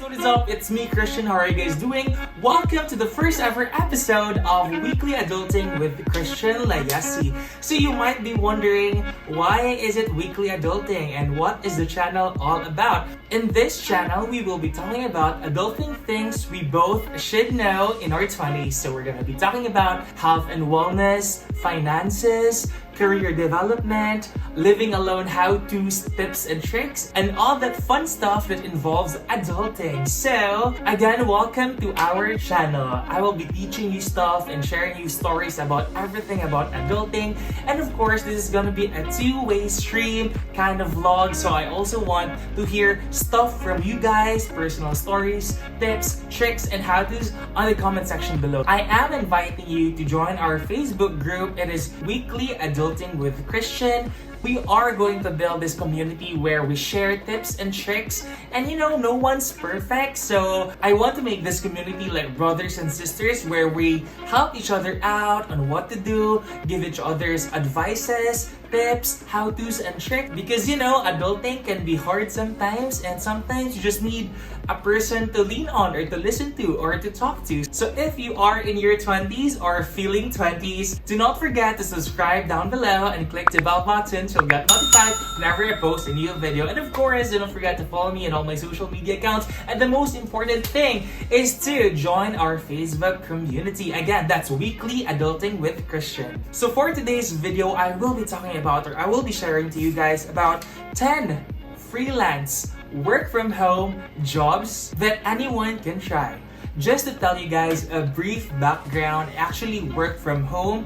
what is up? It's me, Christian. How are you guys doing? Welcome to the first ever episode of Weekly Adulting with Christian Layese. So you might be wondering, why is it Weekly Adulting and what is the channel all about? In this channel, we will be talking about adulting things we both should know in our 20s. So we're going to be talking about health and wellness, finances, career development, living alone how-tos, tips and tricks, and all that fun stuff that involves adulting. So, again, welcome to our channel. I will be teaching you stuff and sharing you stories about everything about adulting. And of course, this is gonna be a two-way stream kind of vlog. So I also want to hear stuff from you guys, personal stories, tips, tricks, and how-tos on the comment section below. I am inviting you to join our Facebook group. It is Weekly Adulting with Christian. We are going to build this community where we share tips and tricks, and no one's perfect, so I want to make this community like brothers and sisters where we help each other out on what to do, give each other's advices, tips, how-tos, and tricks, because adulting can be hard sometimes, and sometimes you just need a person to lean on or to listen to or to talk to. So if you are in your 20s or feeling 20s, do not forget to subscribe down below and click the bell button so you'll get notified whenever I post a new video. And of course, don't forget to follow me on all my social media accounts. And the most important thing is to join our Facebook community. Again, that's Weekly Adulting with Christian. So for today's video, I will be sharing to you guys about 10 freelance work from home jobs that anyone can try. Just to tell you guys a brief background, I actually work from home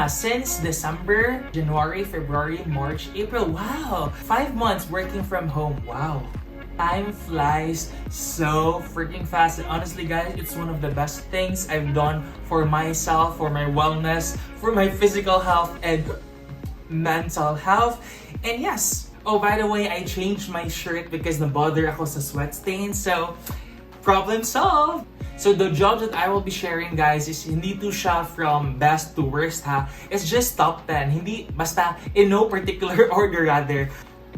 since December, January, February, March, April. Wow! 5 months working from home. Wow! Time flies so freaking fast. And honestly, guys, it's one of the best things I've done for myself, for my wellness, for my physical health and mental health. And yes, oh, by the way, I changed my shirt because nabother ako sa sweat stain. So, problem solved! So the job that I will be sharing, guys, is hindi to siya from best to worst, ha? It's just top 10. Hindi, basta, in no particular order, rather.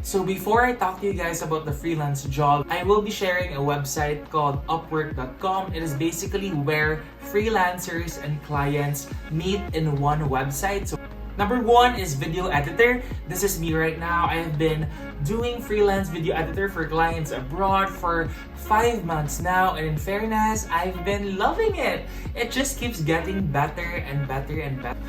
So before I talk to you guys about the freelance job, I will be sharing a website called Upwork.com. It is basically where freelancers and clients meet in one website. So number 1 is video editor. This is me right now. I have been doing freelance video editor for clients abroad for 5 months now, and in fairness, I've been loving it. It just keeps getting better and better and better.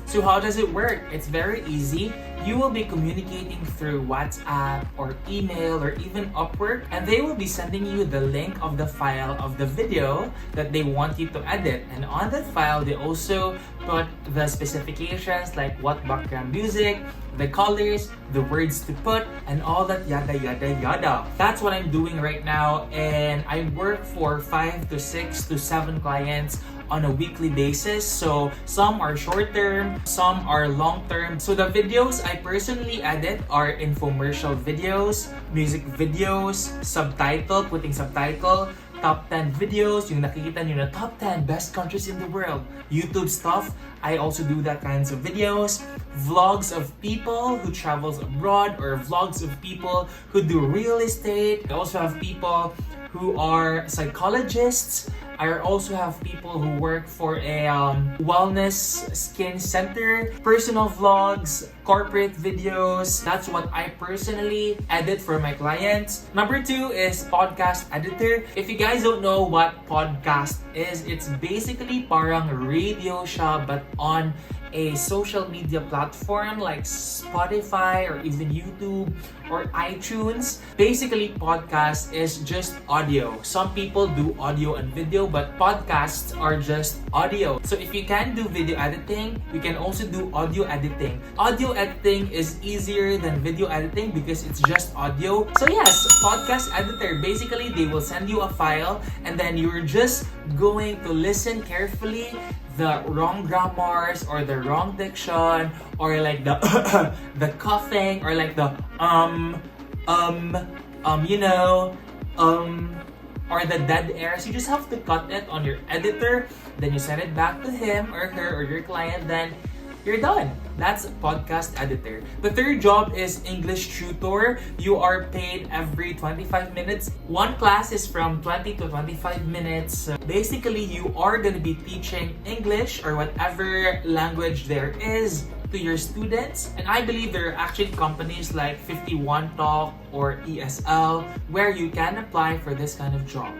So how does it work? It's very easy. You will be communicating through WhatsApp or email or even Upwork, and they will be sending you the link of the file of the video that they want you to edit. And on that file, they also put the specifications like what background music, the colors, the words to put, and all that yada yada yada. That's what I'm doing right now, and I work for 5 to 6 to 7 clients on a weekly basis. So some are short term, some are long term. So the videos I personally edit are infomercial videos, music videos, putting subtitle, top 10 videos, yung nakikita nyo na top 10 best countries in the world, YouTube stuff. I also do that kinds of videos, vlogs of people who travels abroad or vlogs of people who do real estate. I also have people who are psychologists. I also have people who work for a wellness skin center, personal vlogs, corporate videos. That's what I personally edit for my clients. Number 2 is podcast editor. If you guys don't know what podcast is, it's basically parang radio siya but on a social media platform like Spotify or even YouTube or iTunes. Basically, podcast is just audio. Some people do audio and video, but podcasts are just audio. So if you can do video editing, you can also do audio editing. Audio editing is easier than video editing because it's just audio. So yes, podcast editor. Basically, they will send you a file and then you're just going to listen carefully the wrong grammars or the wrong diction or like the the coughing or like the or the dead airs. You just have to cut it on your editor, then you send it back to him or her or your client, then you're done. That's podcast editor. The third job is English tutor. You are paid every 25 minutes. One class is from 20 to 25 minutes. Basically, you are going to be teaching English or whatever language there is to your students. And I believe there are actually companies like 51 Talk or ESL where you can apply for this kind of job.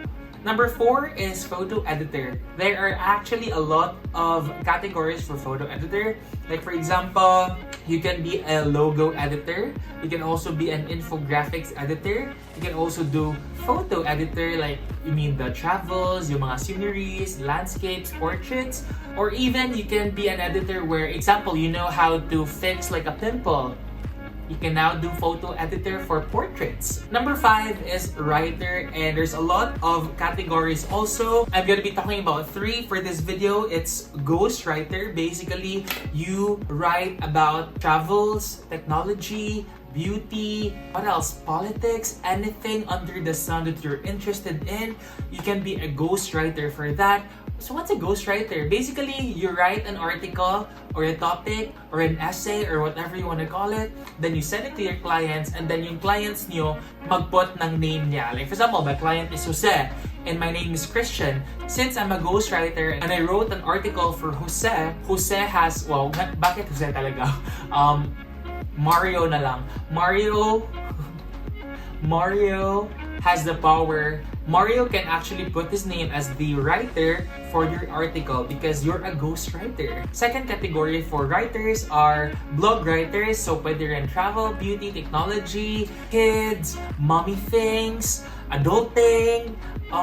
Number 4 is photo editor. There are actually a lot of categories for photo editor. Like for example, you can be a logo editor. You can also be an infographics editor. You can also do photo editor, like you mean the travels, yung mga sceneries, landscapes, portraits. Or even you can be an editor where, example, you know how to fix like a pimple. You can now do photo editor for portraits. Number 5 is writer, and there's a lot of categories also. I'm gonna be talking about 3 for this video. It's ghost writer. Basically, you write about travels, technology, beauty, what else? Politics, anything under the sun that you're interested in. You can be a ghost writer for that. So what's a ghostwriter? Basically, you write an article or a topic or an essay or whatever you want to call it. Then you send it to your clients, and then yung clients nyo mag-put ng name niya. Like for example, my client is Jose and my name is Christian. Since I'm a ghostwriter and I wrote an article for Jose, Jose has, well, bakit Jose talaga? Mario na lang. Mario has the power. Mario can actually put his name as the writer for your article because you're a ghostwriter. Second category for writers are blog writers. So pwede rin travel, beauty, technology, kids, mommy things, adulting,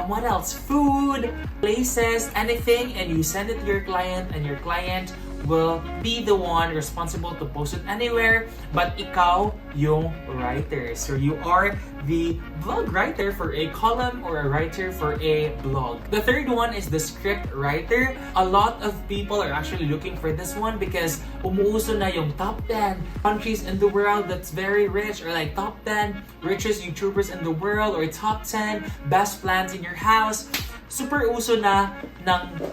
what else? Food, places, anything, and you send it to your client, and your client will be the one responsible to post it anywhere, but ikaw yung writer. So you are the blog writer for a column or a writer for a blog. The third one is the script writer. A lot of people are actually looking for this one because umuuso na yung top 10 countries in the world that's very rich, or like top 10 richest YouTubers in the world, or top 10 best plans in your house. Super uso na ng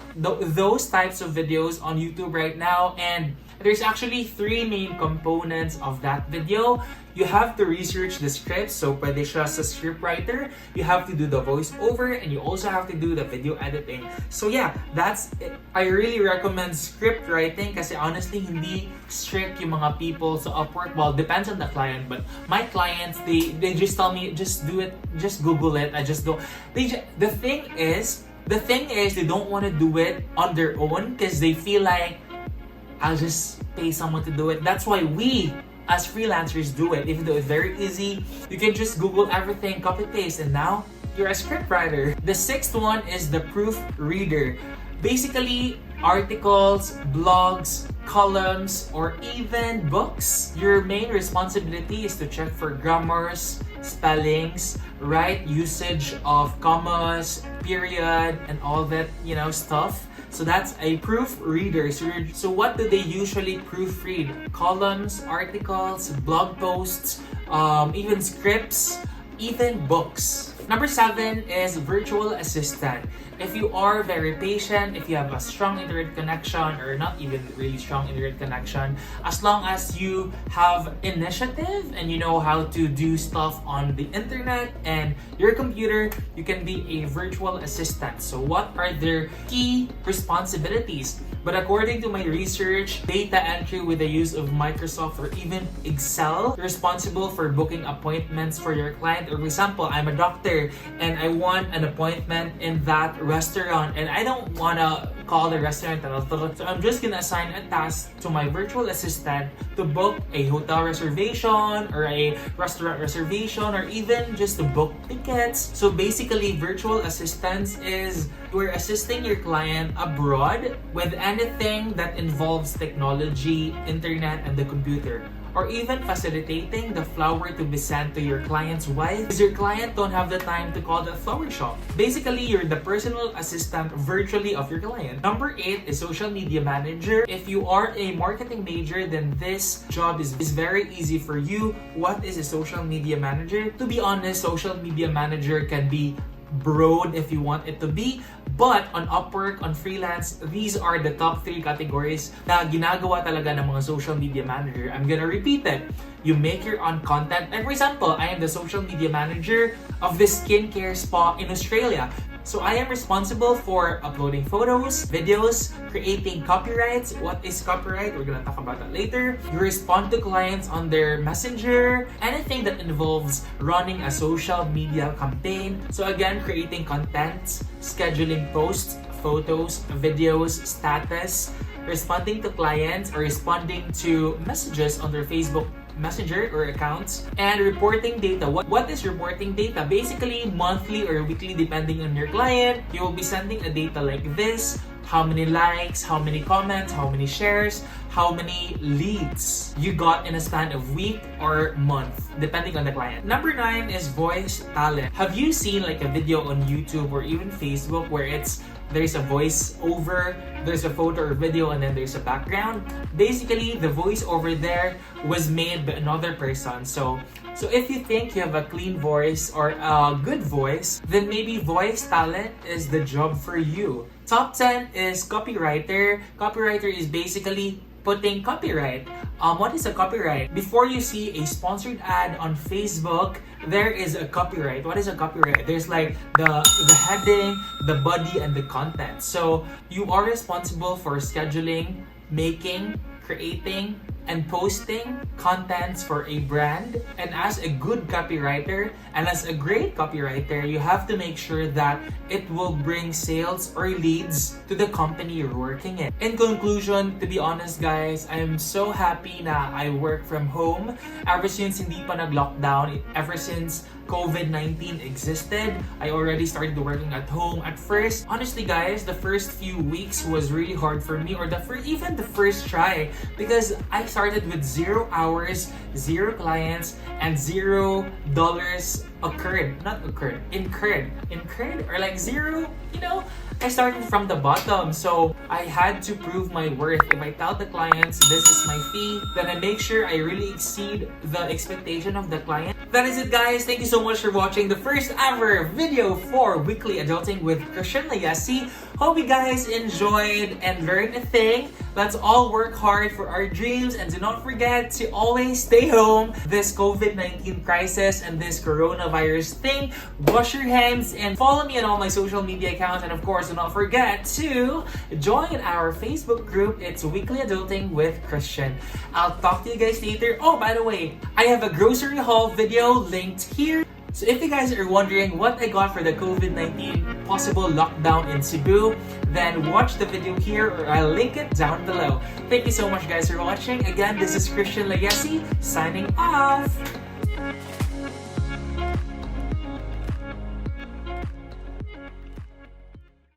those types of videos on YouTube right now, and there's actually 3 main components of that video. You have to research the script, so pwede siya sa script writer. You have to do the voiceover, and you also have to do the video editing. So yeah, that's it. I really recommend script writing kasi honestly, hindi strict yung mga people sa Upwork. Well, depends on the client, but my clients, they just tell me, just do it, just Google it. I just don't. The thing is, they don't want to do it on their own because they feel like I'll just pay someone to do it. That's why we as freelancers do it. Even though it's very easy, you can just Google everything, copy paste, and now you're a script writer. The 6th one is the proofreader. Basically, articles, blogs, columns, or even books. Your main responsibility is to check for grammars, spellings, right usage of commas, period, and all that, stuff. So that's a proofreader. So what do they usually proofread? Columns, articles, blog posts, even scripts, even books. Number 7 is virtual assistant. If you are very patient, if you have a strong internet connection, or not even really strong internet connection, as long as you have initiative and you know how to do stuff on the internet and your computer, you can be a virtual assistant. So what are their key responsibilities? But according to my research, data entry with the use of Microsoft or even Excel, responsible for booking appointments for your client. Or for example, I'm a doctor and I want an appointment in that restaurant, and I don't want to call the restaurant. So I'm just gonna assign a task to my virtual assistant to book a hotel reservation or a restaurant reservation, or even just to book tickets. So basically, virtual assistance is you're assisting your client abroad with anything that involves technology, internet, and the computer. Or even facilitating the flower to be sent to your client's wife because your client don't have the time to call the flower shop. Basically, you're the personal assistant virtually of your client. Number 8 is social media manager. If you are a marketing major, then this job is very easy for you. What is a social media manager? To be honest, social media manager can be broad if you want it to be. But on Upwork, on freelance, these are the top 3 categories na ginagawa talaga ng mga social media manager. I'm gonna repeat it. You make your own content. And for example, I am the social media manager of this skincare spa in Australia. So I am responsible for uploading photos, videos, creating copyrights. What is copyright? We're gonna talk about that later. You respond to clients on their messenger, anything that involves running a social media campaign. So again, creating content, scheduling posts, photos, videos, status, responding to clients or responding to messages on their Facebook Messenger or accounts, and reporting data. What is reporting data? Basically, monthly or weekly depending on your client, you will be sending a data like this. How many likes, how many comments, how many shares, how many leads you got in a span of week or month, depending on the client. Number 9 is voice talent. Have you seen like a video on YouTube or even Facebook where there's a voice over, there's a photo or video, and then there's a background? Basically, the voice over there was made by another person. So if you think you have a clean voice or a good voice, then maybe voice talent is the job for you. Top 10 is copywriter. Copywriter is basically putting copyright. What is a copyright? Before you see a sponsored ad on Facebook, there is a copyright. What is a copyright? There's like the heading, the body, and the content. So you are responsible for scheduling, making, creating, and posting contents for a brand. And as a good copywriter and as a great copywriter, you have to make sure that it will bring sales or leads to the company you're working in. In conclusion, to be honest guys, I'm so happy na I work from home ever since hindi pa nag-lockdown, ever since COVID-19 existed. I already started working at home. At first, honestly guys, the first few weeks was really hard for me, or even the first try, because I started with 0 hours, 0 clients, and $0 incurred, or like zero, I started from the bottom. So I had to prove my worth. If I tell the clients this is my fee, then I make sure I really exceed the expectation of the client. That is it guys. Thank you so much for watching the first ever video for Weekly Adulting with Christian Layese. Hope you guys enjoyed and learned a thing. Let's all work hard for our dreams, and do not forget to always stay home. This COVID-19 crisis and this coronavirus thing, wash your hands and follow me on all my social media accounts. And of course, do not forget to join our Facebook group. It's Weekly Adulting with Christian. I'll talk to you guys later. Oh, by the way, I have a grocery haul video linked here. So if you guys are wondering what I got for the COVID-19 possible lockdown in Cebu, then watch the video here, or I'll link it down below. Thank you so much guys for watching. Again, this is Christian Layese signing off.